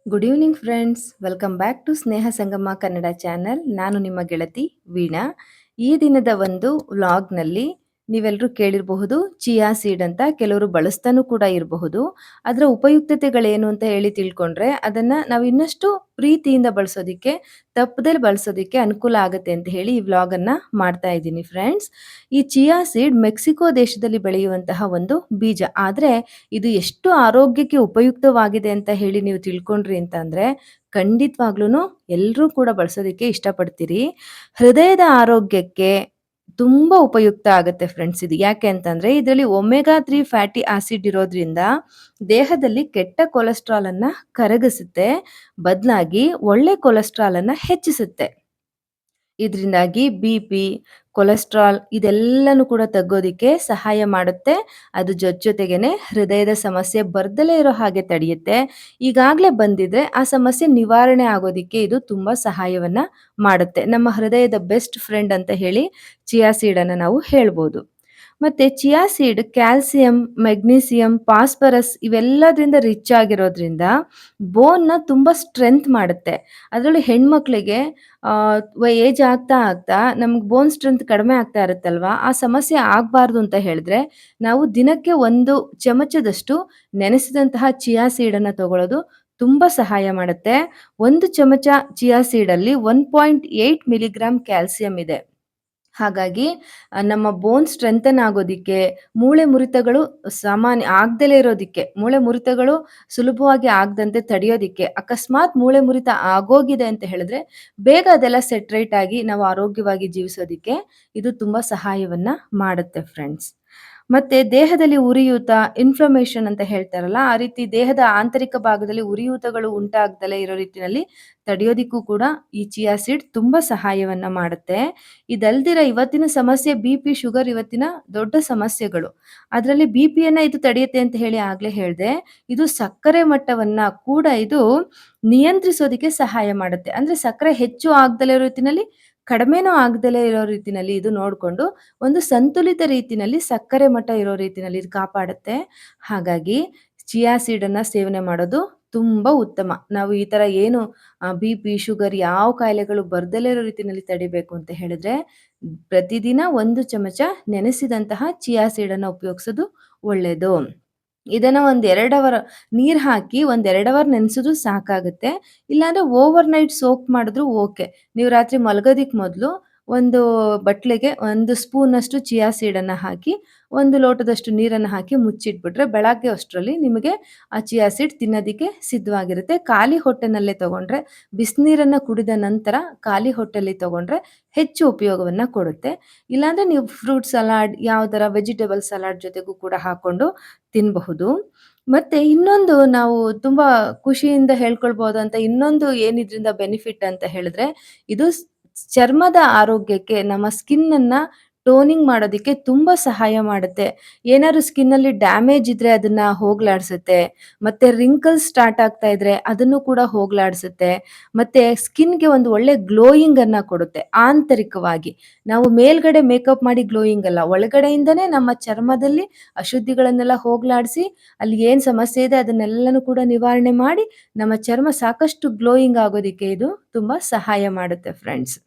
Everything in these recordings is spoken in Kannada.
Good evening friends, welcome back to Sneha Sangama Kannada channel. ನಾನು ನಿಮ್ಮ ಗೆಳತಿ ವೀಣಾ. ಈ ದಿನದ ಒಂದು ವ್ಲಾಗ್ನಲ್ಲಿ ನೀವೆಲ್ಲರೂ ಕೇಳಿರಬಹುದು ಚಿಯಾ ಸೀಡ್ ಅಂತ. ಕೆಲವರು ಬಳಸ್ತಾನೂ ಕೂಡ ಇರಬಹುದು. ಅದರ ಉಪಯುಕ್ತತೆಗಳೇನು ಅಂತ ಹೇಳಿ ತಿಳ್ಕೊಂಡ್ರೆ ಅದನ್ನ ನಾವು ಇನ್ನಷ್ಟು ಪ್ರೀತಿಯಿಂದ ಬಳಸೋದಿಕ್ಕೆ, ತಪ್ಪದಲ್ಲಿ ಬಳಸೋದಿಕ್ಕೆ ಅನುಕೂಲ ಆಗುತ್ತೆ ಅಂತ ಹೇಳಿ ಈ ವ್ಲಾಗ್ ಅನ್ನ ಮಾಡ್ತಾ ಇದ್ದೀನಿ ಫ್ರೆಂಡ್ಸ್. ಈ ಚಿಯಾ ಸೀಡ್ ಮೆಕ್ಸಿಕೋ ದೇಶದಲ್ಲಿ ಬೆಳೆಯುವಂತಹ ಒಂದು ಬೀಜ. ಆದ್ರೆ ಇದು ಎಷ್ಟು ಆರೋಗ್ಯಕ್ಕೆ ಉಪಯುಕ್ತವಾಗಿದೆ ಅಂತ ಹೇಳಿ ನೀವು ತಿಳ್ಕೊಂಡ್ರಿ ಅಂತಂದ್ರೆ ಖಂಡಿತವಾಗ್ಲೂ ಎಲ್ಲರೂ ಕೂಡ ಬಳಸೋದಕ್ಕೆ ಇಷ್ಟಪಡ್ತೀರಿ. ಹೃದಯದ ಆರೋಗ್ಯಕ್ಕೆ ತುಂಬಾ ಉಪಯುಕ್ತ ಆಗುತ್ತೆ ಫ್ರೆಂಡ್ಸ್ ಇದು. ಯಾಕೆ ಅಂತಂದ್ರೆ ಇದರಲ್ಲಿ ಒಮೆಗಾ 3 ಫ್ಯಾಟಿ ಆಸಿಡ್ ಇರೋದ್ರಿಂದ ದೇಹದಲ್ಲಿ ಕೆಟ್ಟ ಕೊಲೆಸ್ಟ್ರಾಲ್ ಅನ್ನ ಕರಗಿಸುತ್ತೆ, ಬದಲಾಗಿ ಒಳ್ಳೆ ಕೊಲೆಸ್ಟ್ರಾಲ್ ಅನ್ನ ಹೆಚ್ಚಿಸುತ್ತೆ. ಇದರಿಂದಾಗಿ ಬಿ-ಪಿ, ಕೊಲೆಸ್ಟ್ರಾಲ್ ಇದೆಲ್ಲನೂ ಕೂಡ ತಗ್ಗೋದಿಕ್ಕೆ ಸಹಾಯ ಮಾಡುತ್ತೆ. ಅದು ಜೊತೆಗೇನೆ ಹೃದಯದ ಸಮಸ್ಯೆ ಬರ್ದಲೇ ಇರೋ ಹಾಗೆ ತಡೆಯುತ್ತೆ. ಈಗಾಗಲೇ ಬಂದಿದ್ರೆ ಆ ಸಮಸ್ಯೆ ನಿವಾರಣೆ ಆಗೋದಿಕ್ಕೆ ಇದು ತುಂಬಾ ಸಹಾಯವನ್ನ ಮಾಡುತ್ತೆ. ನಮ್ಮ ಹೃದಯದ ಬೆಸ್ಟ್ ಫ್ರೆಂಡ್ ಅಂತ ಹೇಳಿ ಚಿಯಾ ಸೀಡನ್ನ ನಾವು ಹೇಳ್ಬೋದು. ಮತ್ತೆ chia seed calcium, magnesium, phosphorus ಇವೆಲ್ಲದರಿಂದ ರಿಚ್ ಆಗಿರೋದ್ರಿಂದ ಬೋನ್ನ ತುಂಬಾ ಸ್ಟ್ರೆಂತ್ ಮಾಡುತ್ತೆ. ಅದರಲ್ಲೂ ಹೆಣ್ಮಕ್ಳಿಗೆ ಏಜ್ ಆಗ್ತಾ ಆಗ್ತಾ ನಮ್ಗೆ ಬೋನ್ ಸ್ಟ್ರೆಂತ್ ಕಡಿಮೆ ಆಗ್ತಾ ಇರುತ್ತಲ್ವಾ, ಆ ಸಮಸ್ಯೆ ಆಗಬಾರ್ದು ಅಂತ ಹೇಳಿದ್ರೆ ನಾವು ದಿನಕ್ಕೆ 1 ಚಮಚದಷ್ಟು ನೆನೆಸಿದಂತಹ ಚಿಯಾ ಸೀಡನ್ನ ತಗೊಳ್ಳೋದು ತುಂಬಾ ಸಹಾಯ ಮಾಡುತ್ತೆ. 1 ಚಮಚ ಚಿಯಾ ಸೀಡಲ್ಲಿ 1.8 ಮಿಲಿಗ್ರಾಂ ಕ್ಯಾಲ್ಸಿಯಂ ಇದೆ. ಹಾಗಾಗಿ ನಮ್ಮ ಬೋನ್ ಸ್ಟ್ರೆಂಥನ್ ಆಗೋದಿಕ್ಕೆ, ಮೂಳೆ ಮುರಿತಗಳು ಸಾಮಾನ್ಯ ಆಗ್ದಲೇ ಇರೋದಿಕ್ಕೆ, ಮೂಳೆ ಮುರಿತಗಳು ಸುಲಭವಾಗಿ ಆಗದಂತೆ ತಡೆಯೋದಿಕ್ಕೆ, ಅಕಸ್ಮಾತ್ ಮೂಳೆ ಮುರಿತ ಆಗೋಗಿದೆ ಅಂತ ಹೇಳಿದ್ರೆ ಬೇಗ ಅದೆಲ್ಲ ಸೆಟ್ ರೈಟ್ ಆಗಿ ನಾವು ಆರೋಗ್ಯವಾಗಿ ಜೀವಿಸೋದಿಕ್ಕೆ ಇದು ತುಂಬಾ ಸಹಾಯವನ್ನ ಮಾಡುತ್ತೆ ಫ್ರೆಂಡ್ಸ್. ಮತ್ತೆ ದೇಹದಲ್ಲಿ ಉರಿಯೂತ, ಇನ್ಫ್ಲಮೇಷನ್ ಅಂತ ಹೇಳ್ತಾರಲ್ಲ, ಆ ರೀತಿ ದೇಹದ ಆಂತರಿಕ ಭಾಗದಲ್ಲಿ ಉರಿಯೂತಗಳು ಉಂಟಾಗ್ದಲೇ ಇರೋ ರೀತಿನಲ್ಲಿ ತಡೆಯೋದಿಕ್ಕೂ ಕೂಡ ಈ ಚಿಯಾ ಸೀಡ್ ತುಂಬಾ ಸಹಾಯವನ್ನ ಮಾಡುತ್ತೆ. ಇದಲ್ದಿರ ಇವತ್ತಿನ ಸಮಸ್ಯೆ ಬಿ-ಪಿ, ಶುಗರ್ ಇವತ್ತಿನ ದೊಡ್ಡ ಸಮಸ್ಯೆಗಳು. ಅದರಲ್ಲಿ ಬಿ-ಪಿಯನ್ನ ಇದು ತಡೆಯುತ್ತೆ ಅಂತ ಹೇಳಿ ಆಗ್ಲೇ ಹೇಳ್ದೆ. ಇದು ಸಕ್ಕರೆ ಮಟ್ಟವನ್ನ ಕೂಡ ಇದು ನಿಯಂತ್ರಿಸೋದಕ್ಕೆ ಸಹಾಯ ಮಾಡುತ್ತೆ. ಅಂದ್ರೆ ಸಕ್ಕರೆ ಹೆಚ್ಚು ಆಗ್ದಲೇ ಇರೋ ರೀತಿನಲ್ಲಿ, ಕಡಿಮೆನೂ ಆಗ್ದಲೇ ಇರೋ ರೀತಿನಲ್ಲಿ ಇದು ನೋಡ್ಕೊಂಡು ಒಂದು ಸಂತುಲಿತ ರೀತಿನಲ್ಲಿ ಸಕ್ಕರೆ ಮಟ್ಟ ಇರೋ ರೀತಿನಲ್ಲಿ ಇದು ಕಾಪಾಡುತ್ತೆ. ಹಾಗಾಗಿ ಚಿಯಾ ಸೀಡನ್ನ ಸೇವನೆ ಮಾಡೋದು ತುಂಬಾ ಉತ್ತಮ. ನಾವು ಈ ತರ ಏನು ಬಿ-ಪಿ, ಶುಗರ್ ಯಾವ ಕಾಯಿಲೆಗಳು ಬರ್ದಲೇ ಇರೋ ರೀತಿನಲ್ಲಿ ತಡಿಬೇಕು ಅಂತ ಹೇಳಿದ್ರೆ ಪ್ರತಿದಿನ 1 ಚಮಚ ನೆನೆಸಿದಂತಹ ಚಿಯಾ ಸೀಡನ್ನ ಉಪಯೋಗಿಸೋದು ಒಳ್ಳೇದು. ಇದನ್ನ ಒಂದ್ 2 ಅವರ್ ನೀರ್ ಹಾಕಿ ಒಂದ್ 2 ಅವರ್ ನೆನ್ಸಿದ್ರು ಸಾಕಾಗುತ್ತೆ. ಇಲ್ಲಾಂದ್ರೆ ಓವರ್ ನೈಟ್ ಸೋಕ್ ಮಾಡಿದ್ರು ಓಕೆ. ನೀವು ರಾತ್ರಿ ಮಲಗೋದಿಕ್ ಮೊದಲು ಒಂದು ಬಟ್ಲಿಗೆ 1 ಸ್ಪೂನಷ್ಟು ಚಿಯಾ ಸೀಡನ್ನ ಹಾಕಿ, 1 ಲೋಟದಷ್ಟು ನೀರನ್ನ ಹಾಕಿ ಮುಚ್ಚಿಟ್ಬಿಟ್ರೆ ಬೆಳಗ್ಗೆ ಅಷ್ಟ್ರಲ್ಲಿ ನಿಮಗೆ ಆ ಚಿಯಾ ಸೀಡ್ ತಿನ್ನೋದಿಕ್ಕೆ ಸಿದ್ಧವಾಗಿರುತ್ತೆ. ಖಾಲಿ ಹೊಟ್ಟೆನಲ್ಲೇ ತಗೊಂಡ್ರೆ, ಬಿಸಿನೀರನ್ನ ಕುಡಿದ ನಂತರ ಖಾಲಿ ಹೊಟ್ಟೆಲಿ ತಗೊಂಡ್ರೆ ಹೆಚ್ಚು ಉಪಯೋಗವನ್ನ ಕೊಡುತ್ತೆ. ಇಲ್ಲಾಂದ್ರೆ ನೀವು ಫ್ರೂಟ್ ಸಲಾಡ್, ಯಾವ್ದರ ವೆಜಿಟೇಬಲ್ ಸಲಾಡ್ ಜೊತೆಗೂ ಕೂಡ ಹಾಕೊಂಡು ತಿನ್ನಬಹುದು. ಮತ್ತೆ ಇನ್ನೊಂದು ನಾವು ತುಂಬಾ ಖುಷಿಯಿಂದ ಹೇಳ್ಕೊಳ್ಬಹುದಂತ ಇನ್ನೊಂದು ಏನಿದ್ರಿಂದ ಬೆನಿಫಿಟ್ ಅಂತ ಹೇಳಿದ್ರೆ, ಇದು ಚರ್ಮದ ಆರೋಗ್ಯಕ್ಕೆ, ನಮ್ಮ ಸ್ಕಿನ್ ಅನ್ನ ಟೋನಿಂಗ್ ಮಾಡೋದಿಕ್ಕೆ ತುಂಬಾ ಸಹಾಯ ಮಾಡುತ್ತೆ. ಏನಾದ್ರು ಸ್ಕಿನ್ ಅಲ್ಲಿ ಡ್ಯಾಮೇಜ್ ಇದ್ರೆ ಅದನ್ನ ಹೋಗ್ಲಾಡ್ಸುತ್ತೆ. ಮತ್ತೆ ರಿಂಕಲ್ಸ್ ಸ್ಟಾರ್ಟ್ ಆಗ್ತಾ ಇದ್ರೆ ಅದನ್ನು ಕೂಡ ಹೋಗ್ಲಾಡ್ಸುತ್ತೆ. ಮತ್ತೆ ಸ್ಕಿನ್‌ಗೆ ಒಂದು ಒಳ್ಳೆ ಗ್ಲೋಯಿಂಗ್ ಅನ್ನ ಕೊಡುತ್ತೆ ಆಂತರಿಕವಾಗಿ. ನಾವು ಮೇಲ್ಗಡೆ ಮೇಕಪ್ ಮಾಡಿ ಗ್ಲೋಯಿಂಗ್ ಅಲ್ಲ, ಒಳಗಡೆಯಿಂದನೇ ನಮ್ಮ ಚರ್ಮದಲ್ಲಿ ಅಶುದ್ಧಿಗಳನ್ನೆಲ್ಲ ಹೋಗ್ಲಾಡಿಸಿ, ಅಲ್ಲಿ ಏನ್ ಸಮಸ್ಯೆ ಇದೆ ಅದನ್ನೆಲ್ಲನೂ ಕೂಡ ನಿವಾರಣೆ ಮಾಡಿ ನಮ್ಮ ಚರ್ಮ ಸಾಕಷ್ಟು ಗ್ಲೋಯಿಂಗ್ ಆಗೋದಿಕ್ಕೆ ಇದು ತುಂಬಾ ಸಹಾಯ ಮಾಡುತ್ತೆ ಫ್ರೆಂಡ್ಸ್.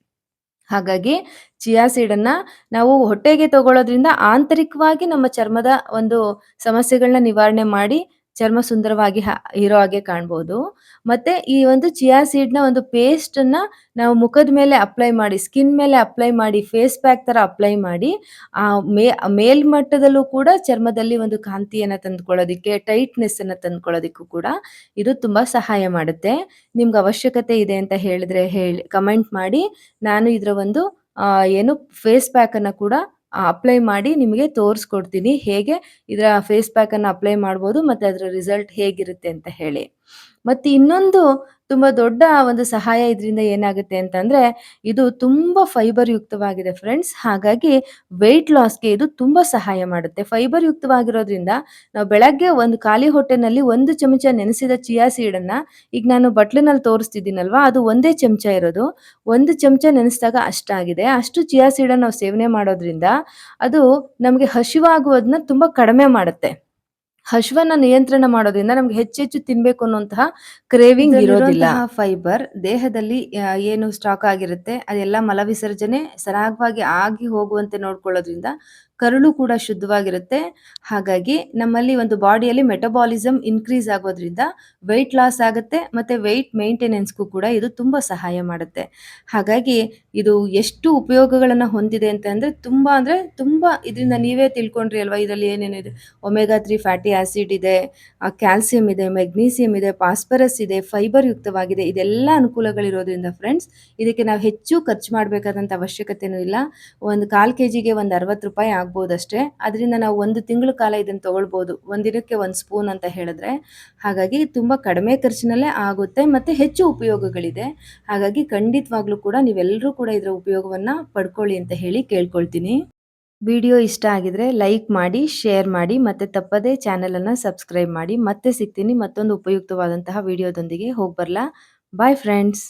ಹಾಗಾಗಿ ಚಿಯಾ ಸೀಡನ್ನ ನಾವು ಹೊಟ್ಟೆಗೆ ತಗೊಳ್ಳೋದ್ರಿಂದ ಆಂತರಿಕವಾಗಿ ನಮ್ಮ ಚರ್ಮದ ಒಂದು ಸಮಸ್ಯೆಗಳನ್ನ ನಿವಾರಣೆ ಮಾಡಿ ಚರ್ಮ ಸುಂದರವಾಗಿ ಇರೋ ಹಾಗೆ ಕಾಣ್ಬೋದು. ಮತ್ತೆ ಈ ಒಂದು ಚಿಯಾ ಸೀಡ್‌ನ ಒಂದು ಪೇಸ್ಟನ್ನ ನಾವು ಮುಖದ ಮೇಲೆ ಅಪ್ಲೈ ಮಾಡಿ, ಸ್ಕಿನ್ ಮೇಲೆ ಅಪ್ಲೈ ಮಾಡಿ, ಫೇಸ್ ಪ್ಯಾಕ್ ತರ ಅಪ್ಲೈ ಮಾಡಿ ಆ ಮೇಲ್ಮಟ್ಟದಲ್ಲೂ ಕೂಡ ಚರ್ಮದಲ್ಲಿ ಒಂದು ಕಾಂತಿಯನ್ನ ತಂದುಕೊಳ್ಳೋದಿಕ್ಕೆ, ಟೈಟ್‌ನೆಸ್ ಅನ್ನ ತಂದುಕೊಳ್ಳೋದಿಕ್ಕೂ ಕೂಡ ಇದು ತುಂಬಾ ಸಹಾಯ ಮಾಡುತ್ತೆ. ನಿಮ್ಗೆ ಅವಶ್ಯಕತೆ ಇದೆ ಅಂತ ಹೇಳಿದ್ರೆ ಹೇಳಿ ಕಮೆಂಟ್ ಮಾಡಿ. ನಾನು ಇದರ ಒಂದು ಏನು ಫೇಸ್ ಪ್ಯಾಕ್ ಅನ್ನ ಕೂಡ ಅಪ್ಲೈ ಮಾಡಿ ನಿಮಗೆ ತೋರಿಸ್ಕೊಡ್ತೀನಿ. ಹೇಗೆ ಇದರ ಫೇಸ್ ಪ್ಯಾಕ್ ಅನ್ನ ಅಪ್ಲೈ ಮಾಡ್ಬೋದು ಮತ್ತೆ ಅದರ ರಿಸಲ್ಟ್ ಹೇಗಿರುತ್ತೆ ಅಂತ ಹೇಳಿ. ಮತ್ತೆ ಇನ್ನೊಂದು ತುಂಬಾ ದೊಡ್ಡ ಒಂದು ಸಹಾಯ ಇದರಿಂದ ಏನಾಗುತ್ತೆ ಅಂತಂದ್ರೆ, ಇದು ತುಂಬಾ ಫೈಬರ್ ಯುಕ್ತವಾಗಿದೆ ಫ್ರೆಂಡ್ಸ್. ಹಾಗಾಗಿ ವೆಯ್ಟ್ ಲಾಸ್‌ಗೆ ಇದು ತುಂಬಾ ಸಹಾಯ ಮಾಡುತ್ತೆ. ಫೈಬರ್ ಯುಕ್ತವಾಗಿರೋದ್ರಿಂದ ನಾವು ಬೆಳಗ್ಗೆ ಒಂದು ಖಾಲಿ ಹೊಟ್ಟೆನಲ್ಲಿ 1 ಚಮಚ ನೆನೆಸಿದ ಚಿಯಾ ಸೀಡನ್ನ, ಈಗ ನಾನು ಬಟ್ಲಿನಲ್ಲಿ ತೋರಿಸ್ತಿದ್ದೀನಲ್ವಾ, ಅದು ಒಂದೇ ಚಮಚ ಇರೋದು. 1 ಚಮಚ ನೆನೆಸಿದಾಗ ಅಷ್ಟಾಗಿದೆ. ಅಷ್ಟು ಚಿಯಾ ಸೀಡನ್ನ ನಾವು ಸೇವನೆ ಮಾಡೋದ್ರಿಂದ ಅದು ನಮಗೆ ಹಸಿವಾಗುವುದನ್ನ ತುಂಬಾ ಕಡಿಮೆ ಮಾಡುತ್ತೆ. ಹಶ್ವನ್ನ ನಿಯಂತ್ರಣ ಮಾಡೋದ್ರಿಂದ ನಮ್ಗೆ ಹೆಚ್ಚೆಚ್ಚು ತಿನ್ಬೇಕು ಅನ್ನುವಂತಹ ಕ್ರೇವಿಂಗ್ ಇರೋದಿಲ್ಲ. ಫೈಬರ್ ದೇಹದಲ್ಲಿ ಏನು ಸ್ಟಾಕ್ ಆಗಿರುತ್ತೆ ಅದೆಲ್ಲ ಮಲವಿಸರ್ಜನೆ ಸರಾಗವಾಗಿ ಆಗಿ ಹೋಗುವಂತೆ ನೋಡ್ಕೊಳ್ಳೋದ್ರಿಂದ ಕರುಳು ಕೂಡ ಶುದ್ಧವಾಗಿರುತ್ತೆ. ಹಾಗಾಗಿ ನಮ್ಮಲ್ಲಿ ಒಂದು ಬಾಡಿಯಲ್ಲಿ ಮೆಟಬಾಲಿಸಮ್ ಇನ್ಕ್ರೀಸ್ ಆಗೋದ್ರಿಂದ ವೆಯ್ಟ್ ಲಾಸ್ ಆಗುತ್ತೆ ಮತ್ತೆ ವೆಯ್ಟ್ ಮೇಂಟೆನೆನ್ಸ್ಗೂ ಕೂಡ ಇದು ತುಂಬಾ ಸಹಾಯ ಮಾಡುತ್ತೆ. ಹಾಗಾಗಿ ಇದು ಎಷ್ಟು ಉಪಯೋಗಗಳನ್ನ ಹೊಂದಿದೆ ಅಂತಂದ್ರೆ ತುಂಬಾ ಇದರಿಂದ ನೀವೇ ತಿಳ್ಕೊಂಡ್ರಿ ಅಲ್ವಾ, ಇದರಲ್ಲಿ ಏನೇನಿದೆ. ಒಮೆಗಾ 3 ಫ್ಯಾಟಿ ಆಸಿಡ್ ಇದೆ, ಕ್ಯಾಲ್ಸಿಯಂ ಇದೆ, ಮೆಗ್ನೀಸಿಯಂ ಇದೆ, ಫಾಸ್ಫರಸ್ ಇದೆ, ಫೈಬರ್ ಯುಕ್ತವಾಗಿದೆ. ಇದೆಲ್ಲ ಅನುಕೂಲಗಳಿರೋದ್ರಿಂದ ಫ್ರೆಂಡ್ಸ್ ಇದಕ್ಕೆ ನಾವು ಹೆಚ್ಚು ಖರ್ಚು ಮಾಡಬೇಕಾದಂಥ ಅವಶ್ಯಕತೆನೂ ಇಲ್ಲ. ಒಂದು 1/4 ಕೆಜಿಗೆ ಒಂದು ₹60 ಆಗ್ಬೋದಷ್ಟೇ. ಅದರಿಂದ ನಾವು 1 ತಿಂಗಳ ಕಾಲ ಇದನ್ನು ತಗೊಳ್ಬೋದು. ಒಂದಿನಕ್ಕೆ 1 ಸ್ಪೂನ್ ಅಂತ ಹೇಳಿದ್ರೆ. ಹಾಗಾಗಿ ತುಂಬ ಕಡಿಮೆ ಖರ್ಚಿನಲ್ಲೇ ಆಗುತ್ತೆ ಮತ್ತು ಹೆಚ್ಚು ಉಪಯೋಗಗಳಿದೆ. ಹಾಗಾಗಿ ಖಂಡಿತವಾಗ್ಲೂ ಕೂಡ ನೀವೆಲ್ಲರೂ ಕೂಡ ಇದರ ಉಪಯೋಗವನ್ನ ಪಡ್ಕೊಳ್ಳಿ ಅಂತ ಹೇಳಿ ಕೇಳ್ಕೊಳ್ತೀನಿ. ವಿಡಿಯೋ ಇಷ್ಟ ಆಗಿದ್ರೆ ಲೈಕ್ ಮಾಡಿ, ಶೇರ್ ಮಾಡಿ ಮತ್ತೆ ತಪ್ಪದೇ ಚಾನೆಲನ್ನು ಸಬ್ಸ್ಕ್ರೈಬ್ ಮಾಡಿ. ಮತ್ತೆ ಸಿಗ್ತೀನಿ ಮತ್ತೊಂದು ಉಪಯುಕ್ತವಾದಂತಹ ವಿಡಿಯೋದೊಂದಿಗೆ. ಹೋಗ್ಬರ್ಲಾ? Bye friends.